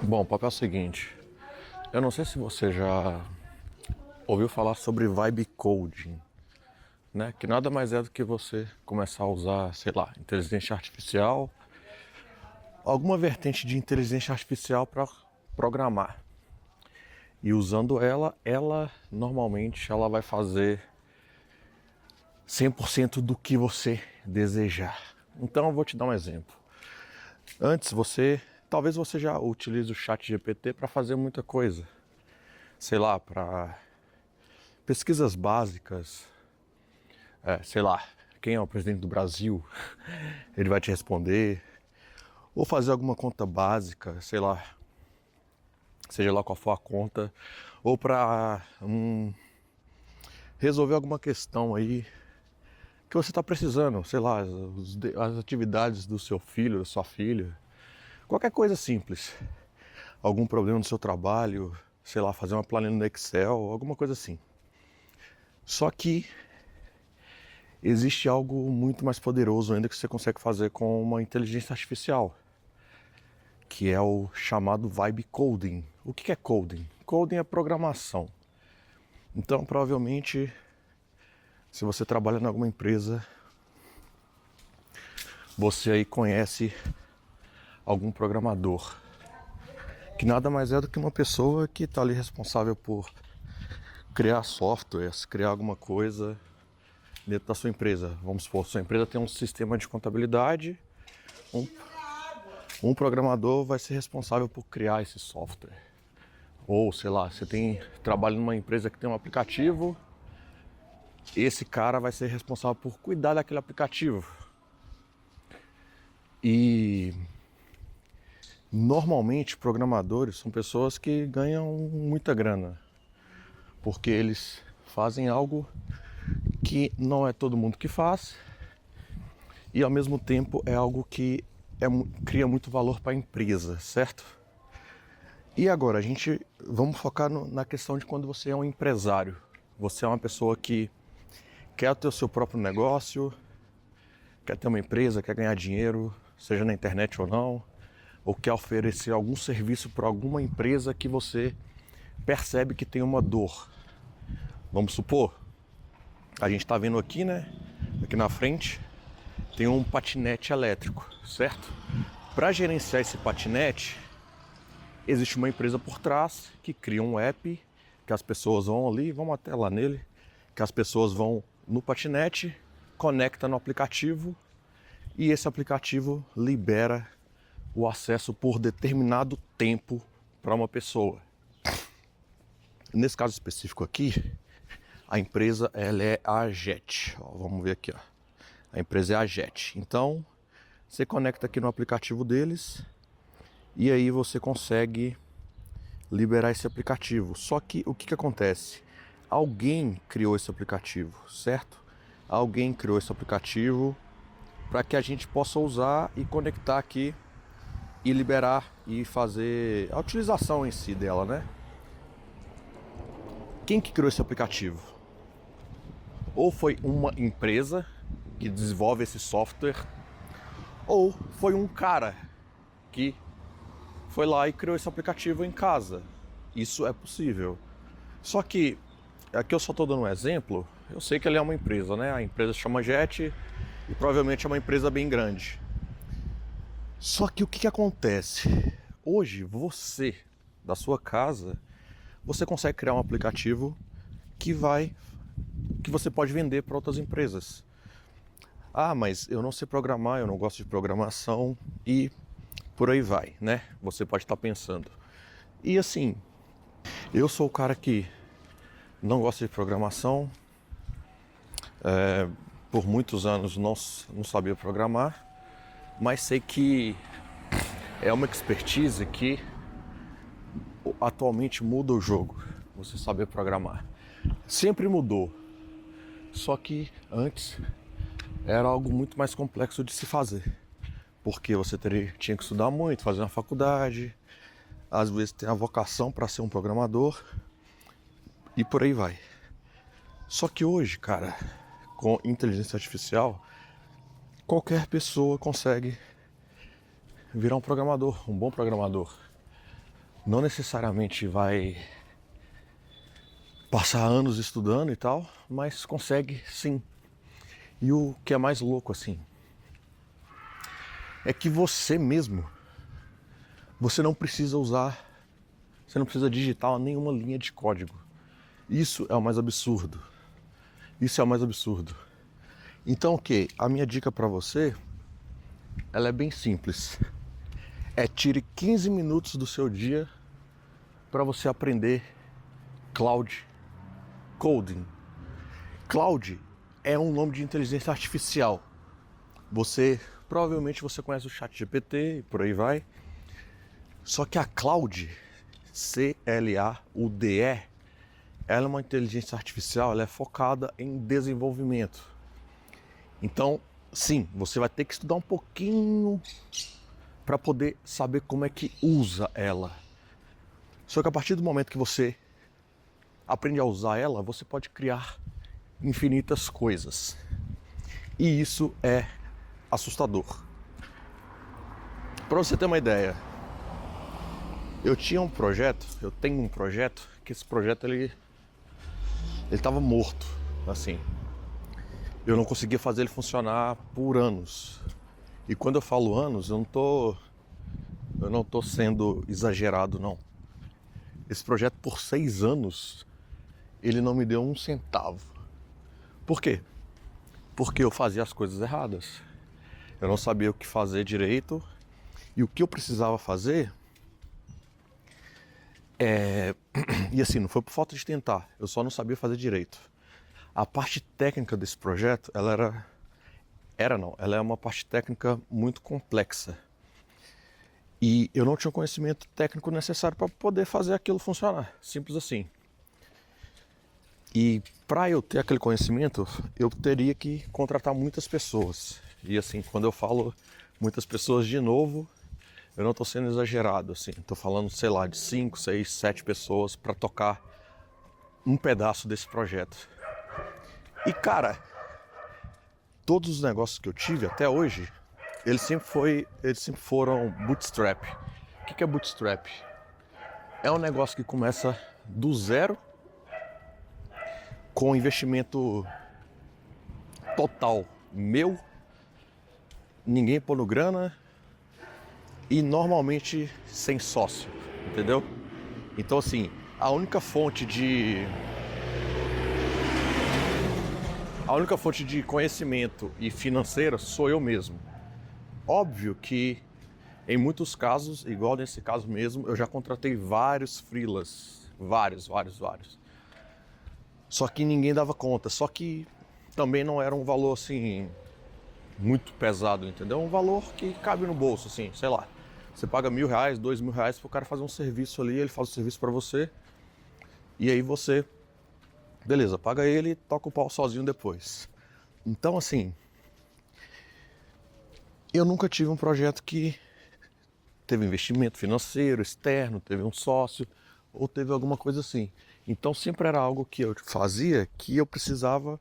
Bom, o papo é o seguinte. Eu não sei se você já ouviu falar sobre vibe coding, né? Que nada mais é do que você começar a usar, sei lá, inteligência artificial, alguma vertente de inteligência artificial para programar. E usando ela normalmente ela vai fazer 100% do que você desejar. Então eu vou te dar um exemplo. Antes talvez você já utilize o chat GPT para fazer muita coisa. Sei lá, para pesquisas básicas, sei lá, quem é o presidente do Brasil, ele vai te responder. Ou fazer alguma conta básica, sei lá, seja lá qual for a conta. Ou para resolver alguma questão aí que você está precisando, sei lá, as atividades do seu filho, da sua filha. Qualquer coisa simples. Algum problema no seu trabalho, sei lá, fazer uma planilha no Excel, alguma coisa assim. Só que existe algo muito mais poderoso ainda que você consegue fazer com uma inteligência artificial, que é o chamado vibe coding. O que é coding? Coding é programação. Então, provavelmente, se você trabalha em alguma empresa, você aí conhece algum programador, que nada mais é do que uma pessoa que está ali responsável por criar softwares, criar alguma coisa dentro da sua empresa. Vamos supor, sua empresa tem um sistema de contabilidade, um, um programador vai ser responsável por criar esse software. Ou, sei lá, trabalha numa empresa que tem um aplicativo, esse cara vai ser responsável por cuidar daquele aplicativo. E normalmente programadores são pessoas que ganham muita grana, porque eles fazem algo que não é todo mundo que faz e ao mesmo tempo é algo que cria muito valor para a empresa, certo? E agora vamos focar na questão de quando você é um empresário. Você é uma pessoa que quer ter o seu próprio negócio, quer ter uma empresa, quer ganhar dinheiro, seja na internet ou não, ou quer oferecer algum serviço para alguma empresa que você percebe que tem uma dor. Vamos supor, a gente está vendo aqui, né? Aqui na frente tem um patinete elétrico, certo? Para gerenciar esse patinete, existe uma empresa por trás que cria um app que as pessoas vão ali, vão até lá nele, que as pessoas vão no patinete, conecta no aplicativo e esse aplicativo libera o acesso por determinado tempo para uma pessoa. Nesse caso específico aqui, a empresa ela é a Jet. Ó, vamos ver aqui, ó. A empresa é a Jet. Então, você conecta aqui no aplicativo deles e aí você consegue liberar esse aplicativo. Só que o que acontece? Alguém criou esse aplicativo, certo? Alguém criou esse aplicativo para que a gente possa usar e conectar aqui e liberar e fazer a utilização em si dela, né? Quem que criou esse aplicativo? Ou foi uma empresa que desenvolve esse software, ou foi um cara que foi lá e criou esse aplicativo em casa. Isso é possível. Só que aqui eu só estou dando um exemplo. Eu sei que ele é uma empresa, né? A empresa se chama Jet e provavelmente é uma empresa bem grande. Só que o que acontece? Hoje você, da sua casa, você consegue criar um aplicativo que você pode vender para outras empresas. Ah, mas eu não sei programar, eu não gosto de programação e por aí vai, né? Você pode estar pensando. E assim, eu sou o cara que não gosta de programação, por muitos anos não sabia programar, mas sei que é uma expertise que atualmente muda o jogo, você saber programar. Sempre mudou, só que antes era algo muito mais complexo de se fazer, porque você tinha que estudar muito, fazer uma faculdade, às vezes ter a vocação para ser um programador e por aí vai. Só que hoje, cara, com inteligência artificial, qualquer pessoa consegue virar um programador, um bom programador. não necessariamente vai passar anos estudando e tal, mas consegue sim. E o que é mais louco assim, é que você mesmo, você não precisa digitar nenhuma linha de código. Isso é o mais absurdo. Isso é o mais absurdo. Então, ok, a minha dica para você, ela é bem simples. Tire 15 minutos do seu dia para você aprender Cloud Coding. Cloud é um nome de inteligência artificial. Provavelmente você conhece o ChatGPT e por aí vai. Só que a Cloud, Claude, ela é uma inteligência artificial, ela é focada em desenvolvimento. Então, sim, você vai ter que estudar um pouquinho para poder saber como é que usa ela. Só que a partir do momento que você aprende a usar ela, você pode criar infinitas coisas. E isso é assustador. Para você ter uma ideia, eu tenho um projeto, que esse projeto ele estava morto, assim. Eu não conseguia fazer ele funcionar por anos. E quando eu falo anos, eu não tô sendo exagerado, não. Esse projeto, por 6 anos, ele não me deu um centavo. Por quê? Porque eu fazia as coisas erradas. Eu não sabia o que fazer direito. E o que eu precisava fazer E assim, não foi por falta de tentar, eu só não sabia fazer direito. A parte técnica desse projeto, ela é uma parte técnica muito complexa. E eu não tinha o conhecimento técnico necessário para poder fazer aquilo funcionar, simples assim. E para eu ter aquele conhecimento, eu teria que contratar muitas pessoas. E assim, quando eu falo muitas pessoas de novo, eu não estou sendo exagerado, assim, estou falando, sei lá, de 5, 6, 7 pessoas para tocar um pedaço desse projeto. E cara, todos os negócios que eu tive até hoje, eles sempre foram bootstrap. O que é bootstrap? É um negócio que começa do zero, com investimento total meu, ninguém pondo grana e normalmente sem sócio, entendeu? Então assim, a única fonte de conhecimento e financeira sou eu mesmo. Óbvio que em muitos casos, igual nesse caso mesmo, eu já contratei vários freelas, vários. Só que ninguém dava conta, só que também não era um valor assim muito pesado, entendeu? Um valor que cabe no bolso, assim, sei lá. Você paga R$1.000, R$2.000 pro cara fazer um serviço ali, ele faz o serviço para você. E aí você, beleza, paga ele e toca o pau sozinho depois. Então assim, eu nunca tive um projeto que teve investimento financeiro, externo, teve um sócio, ou teve alguma coisa assim. Então sempre era algo que eu fazia que eu precisava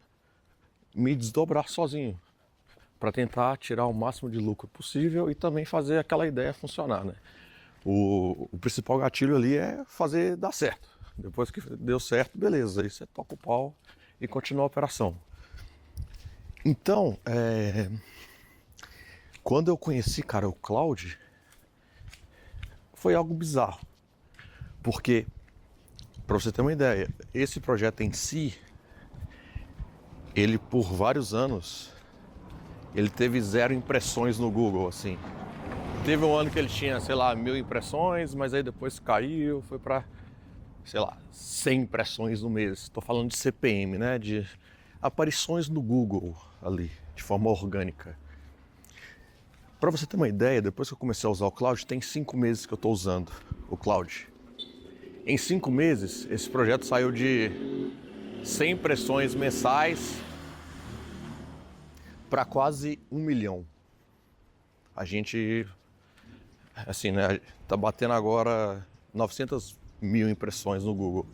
me desdobrar sozinho, para tentar tirar o máximo de lucro possível e também fazer aquela ideia funcionar, né? O principal gatilho ali é fazer dar certo. Depois que deu certo, beleza, aí você toca o pau e continua a operação. Então, quando eu conheci, cara, o Cloud, foi algo bizarro. Porque, para você ter uma ideia, esse projeto em si, ele por vários anos, ele teve 0 impressões no Google, assim. Teve um ano que ele tinha, sei lá, 1.000 impressões, mas aí depois caiu, foi para, sei lá, 100 impressões no mês. Estou falando de CPM, né? De aparições no Google ali, de forma orgânica. Para você ter uma ideia, depois que eu comecei a usar o Cloud, tem 5 meses que eu estou usando o Cloud. Em 5 meses, esse projeto saiu de 100 impressões mensais para quase 1 milhão. A gente, assim, né, tá batendo agora 900 mil impressões no Google.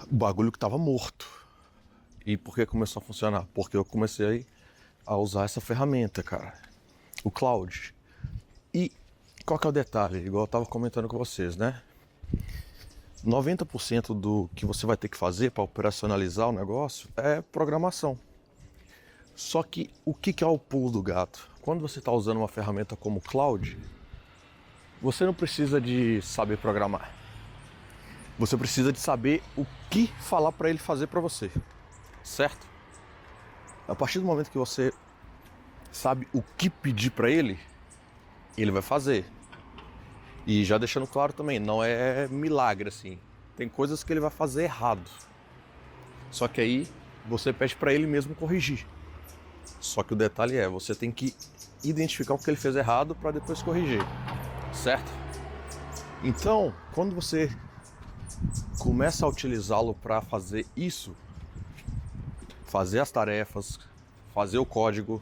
O bagulho que tava morto. E por que começou a funcionar? Porque eu comecei a usar essa ferramenta, cara. O Cloud. E qual que é o detalhe? Igual eu estava comentando com vocês, né? 90% do que você vai ter que fazer para operacionalizar o negócio é programação. Só que o que é o pulo do gato? Quando você está usando uma ferramenta como o Cloud, você não precisa de saber programar. Você precisa de saber o que falar para ele fazer para você, certo? A partir do momento que você sabe o que pedir para ele vai fazer. E já deixando claro também, não é milagre assim. Tem coisas que ele vai fazer errado. Só que aí você pede para ele mesmo corrigir. Só que o detalhe é, você tem que identificar o que ele fez errado para depois corrigir, certo? Então, quando você começa a utilizá-lo para fazer isso, fazer as tarefas, fazer o código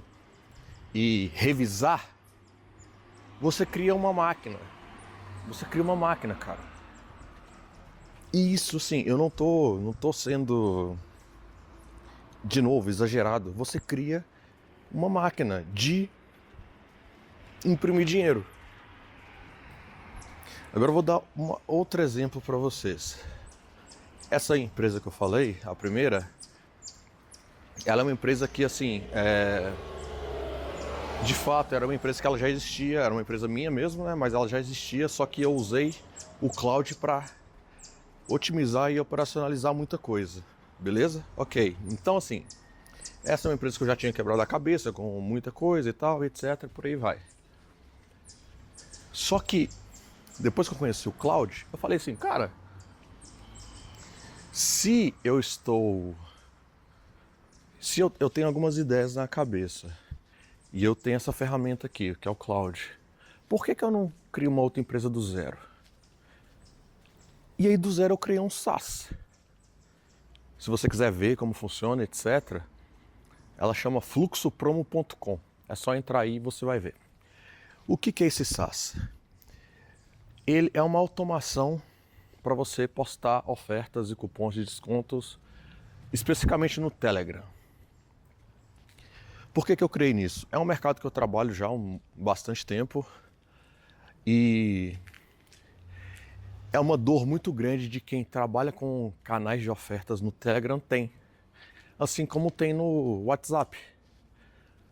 e revisar, você cria uma máquina. Você cria uma máquina, cara. E isso, sim, eu não tô sendo, de novo, exagerado. Você cria uma máquina de imprimir dinheiro. Agora eu vou dar outro exemplo para vocês. Essa empresa que eu falei, a primeira, ela é uma empresa que, assim, de fato, era uma empresa que ela já existia, era uma empresa minha mesmo, né? Mas ela já existia, só que eu usei o cloud para otimizar e operacionalizar muita coisa, beleza? Ok, então assim, essa é uma empresa que eu já tinha quebrado a cabeça com muita coisa e tal, etc, por aí vai. Só que, depois que eu conheci o cloud, eu falei assim, cara, se eu tenho algumas ideias na cabeça e eu tenho essa ferramenta aqui, que é o cloud, por que eu não crio uma outra empresa do zero? E aí do zero eu criei um SaaS. Se você quiser ver como funciona, etc, ela chama fluxopromo.com. É só entrar aí e você vai ver. O que é esse SaaS? Ele é uma automação para você postar ofertas e cupons de descontos, especificamente no Telegram. Por que eu criei nisso? É um mercado que eu trabalho já há bastante tempo e é uma dor muito grande de quem trabalha com canais de ofertas no Telegram tem. Assim como tem no WhatsApp.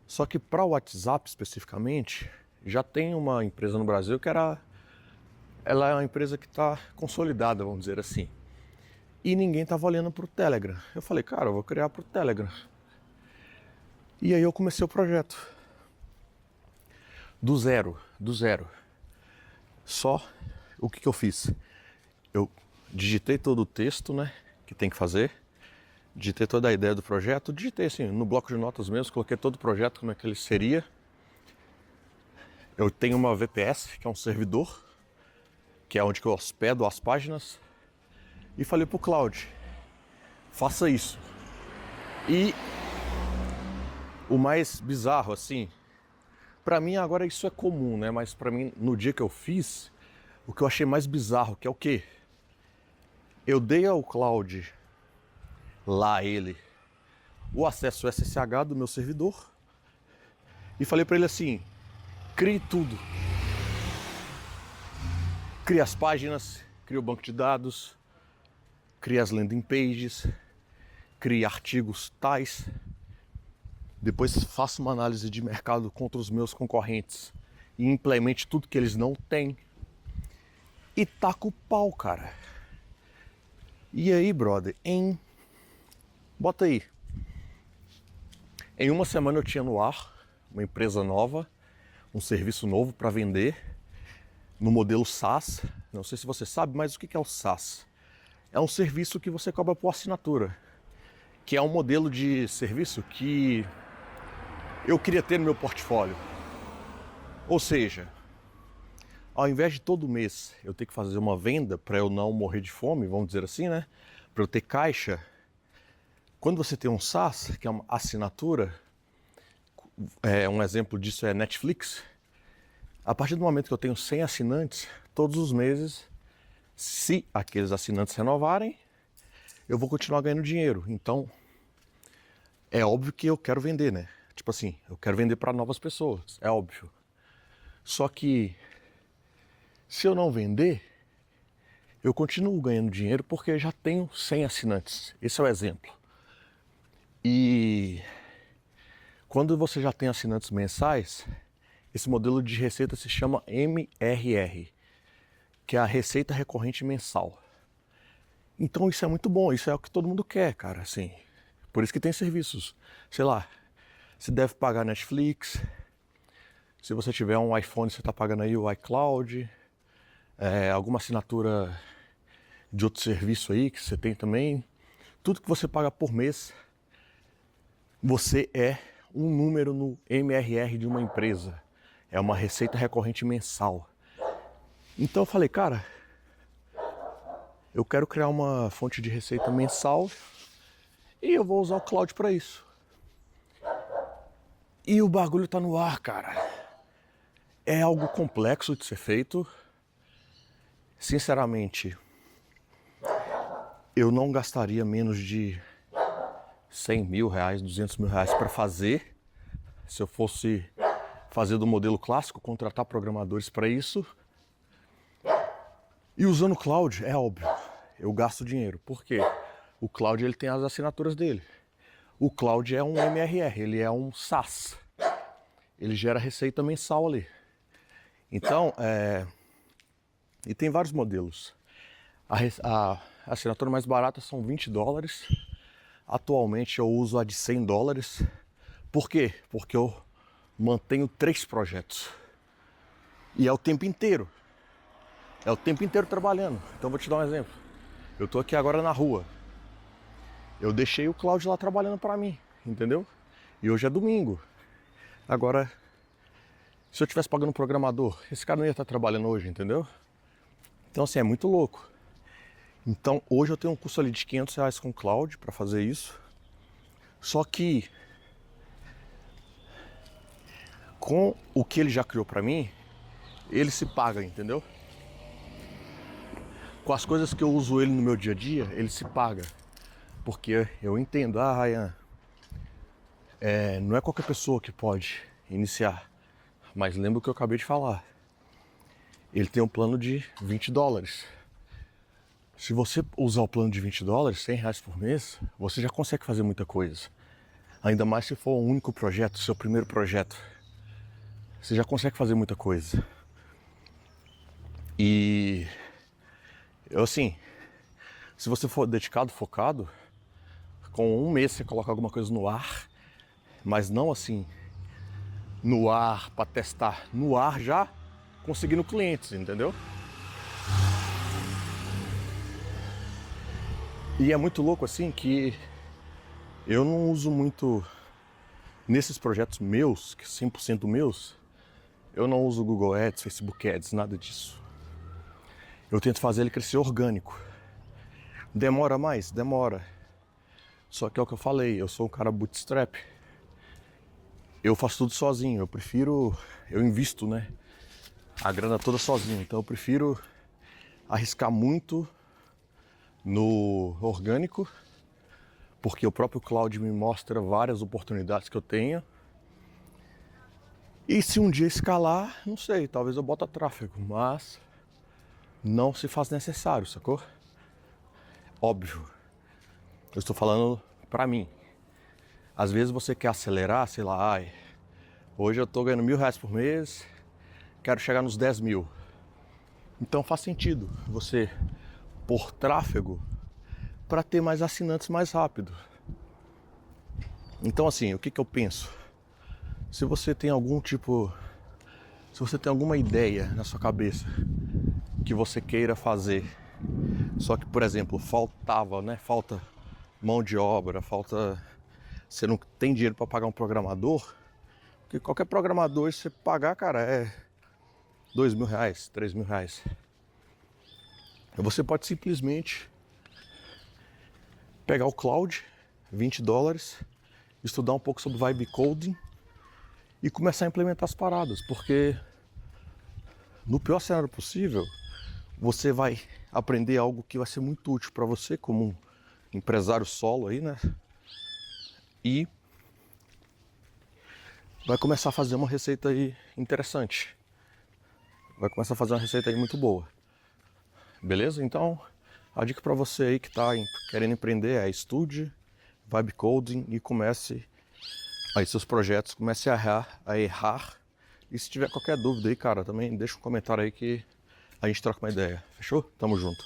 Só que para o WhatsApp especificamente, já tem uma empresa no Brasil que ela é uma empresa que está consolidada, vamos dizer assim. E ninguém estava olhando para o Telegram. Eu falei, cara, eu vou criar para o Telegram. E aí eu comecei o projeto. Do zero. Só o que eu fiz? Eu digitei todo o texto, né, que tem que fazer. Digitei toda a ideia do projeto. Digitei assim, no bloco de notas mesmo, coloquei todo o projeto, como é que ele seria. Eu tenho uma VPS, que é um servidor, que é onde que eu hospedo as páginas. E falei pro Cloud, faça isso. E o mais bizarro, assim, pra mim agora isso é comum, né? Mas pra mim, no dia que eu fiz, o que eu achei mais bizarro, que é o quê? Eu dei ao Cloud, lá ele, o acesso SSH do meu servidor e falei pra ele assim, crie tudo. Crie as páginas, crie o banco de dados, crie as landing pages, crie artigos tais. Depois faça uma análise de mercado contra os meus concorrentes e implemente tudo que eles não têm. E taca o pau, cara. E aí, brother, bota aí. Em uma semana eu tinha no ar uma empresa nova, um serviço novo para vender, no modelo SaaS. Não sei se você sabe, mas o que é o SaaS? É um serviço que você cobra por assinatura, que é um modelo de serviço que eu queria ter no meu portfólio. Ou seja, ao invés de todo mês eu ter que fazer uma venda para eu não morrer de fome, vamos dizer assim, né? Para eu ter caixa, quando você tem um SaaS, que é uma assinatura, um exemplo disso é Netflix. A partir do momento que eu tenho 100 assinantes, todos os meses, se aqueles assinantes renovarem, eu vou continuar ganhando dinheiro. Então, é óbvio que eu quero vender, né? Tipo assim, eu quero vender para novas pessoas, é óbvio. Só que Se eu não vender, eu continuo ganhando dinheiro porque eu já tenho 100 assinantes. Esse é o exemplo. E quando você já tem assinantes mensais, esse modelo de receita se chama MRR, que é a receita recorrente mensal. Então isso é muito bom, isso é o que todo mundo quer, cara, assim. Por isso que tem serviços, sei lá, você deve pagar Netflix, se você tiver um iPhone você está pagando aí o iCloud, alguma assinatura de outro serviço aí que você tem também. Tudo que você paga por mês, você é um número no MRR de uma empresa. É uma receita recorrente mensal. Então eu falei, cara, eu quero criar uma fonte de receita mensal e eu vou usar o cloud para isso. E o bagulho tá no ar, cara. É algo complexo de ser feito. Sinceramente, eu não gastaria menos de 100 mil reais, 200 mil reais para fazer. Se eu fosse fazer do modelo clássico, contratar programadores para isso. E usando o cloud, é óbvio, eu gasto dinheiro. Por quê? O cloud ele tem as assinaturas dele. O cloud é um MRR, ele é um SaaS. Ele gera receita mensal ali. Então, e tem vários modelos. A assinatura mais barata são $20. Atualmente eu uso a de $100. Por quê? Porque eu mantenho 3 projetos. E é o tempo inteiro. É o tempo inteiro trabalhando. Então vou te dar um exemplo. Eu tô aqui agora na rua. Eu deixei o Cláudio lá trabalhando para mim, entendeu? E hoje é domingo. Agora, se eu tivesse pagando um programador, esse cara não ia estar trabalhando hoje, entendeu? Então assim, é muito louco. Então hoje eu tenho um custo ali de R$500 com o Cloud para fazer isso. Só que com o que ele já criou para mim, ele se paga, entendeu? Com as coisas que eu uso ele no meu dia a dia, ele se paga. Porque eu entendo, Ryan, não é qualquer pessoa que pode iniciar. Mas lembra o que eu acabei de falar. Ele tem um plano de $20. Se você usar o plano de $20, R$100 por mês, você já consegue fazer muita coisa. Ainda mais se for um único projeto, seu primeiro projeto. Você já consegue fazer muita coisa. E eu assim, se você for dedicado, focado, com um mês você coloca alguma coisa no ar, mas não assim, no ar para testar, no ar já conseguindo clientes, entendeu? E é muito louco assim que eu não uso muito nesses projetos meus, que 100% meus, eu não uso Google Ads, Facebook Ads, nada disso. Eu tento fazer ele crescer orgânico. Demora mais? Demora. Só que é o que eu falei, eu sou um cara bootstrap. Eu faço tudo sozinho, eu invisto, né, a grana toda sozinho. Então eu prefiro arriscar muito no orgânico, porque o próprio Cloud me mostra várias oportunidades que eu tenho. E se um dia escalar, não sei, talvez eu bota tráfego, mas não se faz necessário, sacou? Óbvio. Eu estou falando pra mim. Às vezes você quer acelerar, sei lá, hoje eu tô ganhando R$1.000 por mês, quero chegar nos 10 mil. Então faz sentido você pôr tráfego para ter mais assinantes mais rápido. Então assim, o que eu penso? Se você tem alguma ideia na sua cabeça que você queira fazer, só que, por exemplo, falta mão de obra, você não tem dinheiro para pagar um programador, porque qualquer programador, se você pagar, cara, é R$2.000, R$3.000. Você pode simplesmente pegar o Cloud, $20, estudar um pouco sobre Vibe Coding e começar a implementar as paradas, porque no pior cenário possível, você vai aprender algo que vai ser muito útil para você como um empresário solo aí, né? E vai começar a fazer uma receita aí interessante. vai começar a fazer uma receita aí muito boa. Beleza? Então, a dica para você aí que está querendo empreender é estude Vibe Coding e comece aí seus projetos, comece a errar. E se tiver qualquer dúvida aí, cara, também deixa um comentário aí que a gente troca uma ideia. Fechou? Tamo junto.